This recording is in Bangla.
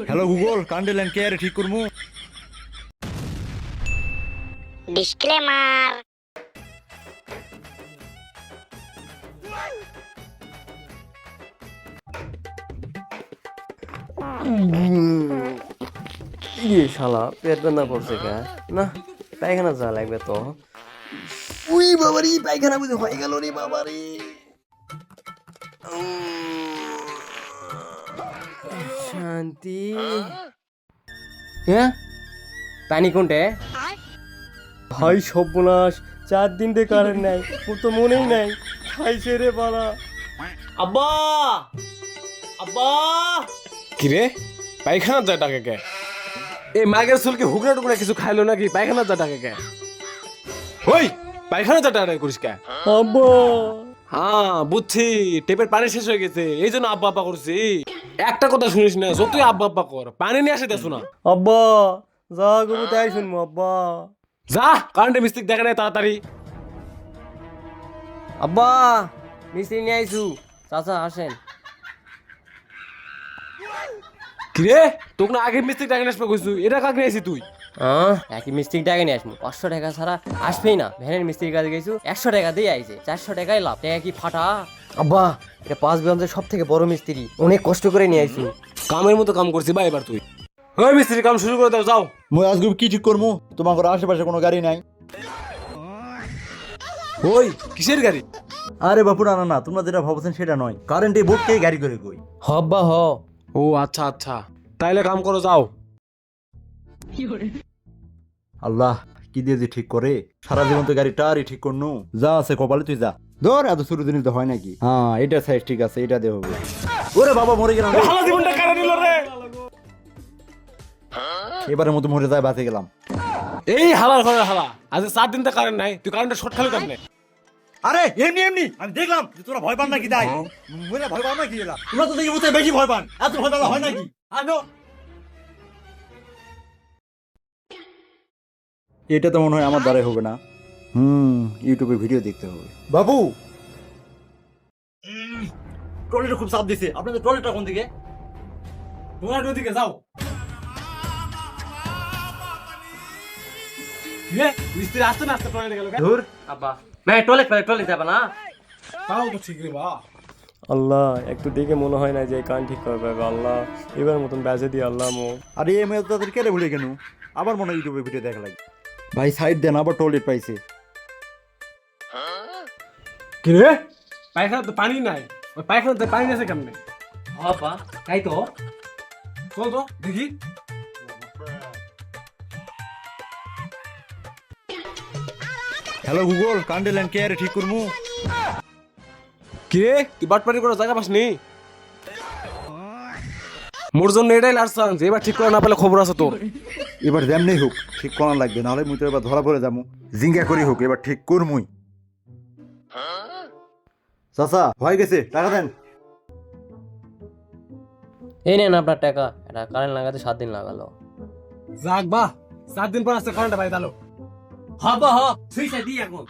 হ্যালো গুগল কারেন্টের লাইন কে ঠিক করমু? ডিসক্লেমার। ইয়ে শালা পেট ব্যথা করছে কে না পায়খানা যা লাগবে তো উই বাবারি পায়খানা বুঝে হয়ে গেল রে বাবারি শান্তি হ্যাঁ পানি কোনটে ভাই সর্বনাশ 4 দিন থেকে কারেন্ট নাই ওর তো মনেই নাই খাইছে রে বালা আব্বা আব্বা কিরে পায়খানা যা ডাকে কে এই মাগের চুলকে হুকরা টুকরা কিছু খাইলো নাকি পায়খানা যা ডাকে কে ওই পায়খানা যা ডাকে করিস কে আব্বা হ্যাঁ বুঝছি টেপের পানি শেষ হয়ে গেছে এই জন্য আব্বা আব্বা করছি একটা কথা শুনিস না যতই আব্বা আব্বা কর পানি নিয়ে আসে দেখো না আব্বা যা গবু তাই শুনবো আব্বা যা কারেন্টে মিস্ত্রি দেখা নেই তাড়াতাড়ি আব্বা মিস্ত্রি নিয়ে আইসু চাচা আসেন কিরে তোকে না আগে মিস্ত্রি ডাকে আসবে কইছু এটা কাকে নিয়েছি তুই একই মিস্ত্রি টাকা নিয়ে আসবো 500 টাকা ছাড়া আসবেই না ভ্যানের মিস্ত্রির কাছে গেছু 100 টাকা দিয়ে আইছে 400 টাকাই লাভ টাকা কি ফাটা আব্বা এটা 5 বিয়ান্তের সব থেকে বড় মিস্ত্রি অনেক কষ্ট করে নিয়ে আইছু কামের মতো কাম করছি বা এবার তুই ওই মিস্ত্রি কাম শুরু করে দাও যাও মুই আজকে কি ঠিক করমু? তোমার ঘরে আশেপাশে কোনো গাড়ি নাই? ওই কিসের গাড়ি আরে বাপু না না না, তোমরা যেটা ভাবছেন সেটা নয়। কারেন্টে বোর্ড কে গাড়ি করে কই? হ আব্বা হ ও আচ্ছা আচ্ছা তাইলে কাম করো যাও আল্লাহ কি দিয়ে যে ঠিক করে, সারা জীবন তো গাড়ি টারই ঠিক করনু। যা আছে কপালে তুই যা। ধর এত শুরু দিন তো হয় নাকি? হ্যাঁ এটা সাইজ ঠিক আছে, এটা দিয়ে হবে। ওরে বাবা মরে গেলাম রে। সারা জীবনটা কারে নিল রে এবারের মতো মরে যায় বাঁচে গেলাম। এই হালার ঘরে হালা আজ 4 দিন তো কারেন্ট নাই তুই কারেন্টটা শর্ট খালি কেমনে আরে এমনি এমনি আমি দেখলাম যে তোরা ভয় পান নাকি, তাই মরে ভয় পান নাকি? এলা তোমরা তো দেখি বুঝতে বেশি ভয় পান, এত ভয় পাওয়া হয় নাকি? আনো এটা তো মনে হয় আমার দ্বারাই হবে না। ইউটিউবে ভিডিও দেখতে হবে। বাবু টয়লেটে খুব চাপ দিছে, আপনাদের টয়লেটটা কোন দিকে? তোমার ওদিকে যাও রে মিস্ত্রি আসতে না আসতে টয়লেটে গেল ধুর আব্বা না টয়লেট যাবে না তাও তো ঠিক রে বা আল্লাহ একটু দেখে মনে হয় না যে কান ঠিক করবে আল্লাহ এবার মতন বেজে দিয়ে আল্লাহ মো আরে এই মেয়ে তাদের কেটে ভুলে কেন? আবার মনে হয় ইউটিউবে ভিডিও দেখা লাগে। ভাই সাইড দেন, আবার টয়লেট পাইছে। কি রে পায়খানা তো পানি নাই ওই পায়খানাতে পানি আছে কেমনে আব্বা তাই তো চল তো দেখি হ্যালো গুগল কারেন্টের লাইন কে ঠিক করমু? কি রে তুই বাটপানি করার জায়গা পাসনি মোর জন্য এটাই লাস্ট চান্স এবার ঠিক করে না পেলে খবর আছে তোর এবার যেমনি হোক ঠিক করা লাগবে, নাহলে মুই তো এবার ধরা পড়ে যাবো। জিঙ্গা করি হোক এবার ঠিক করমুই। চাচা হয়ে গেছে, টাকা দেন। এই নেন আপনার টাকা এটা কারেন্ট লাগাতে 7 দিন লাগালো যাক বাহ 7 দিন পর আসতে কারেন্টটা পাই দালো হবা হ সুইচা দি এখন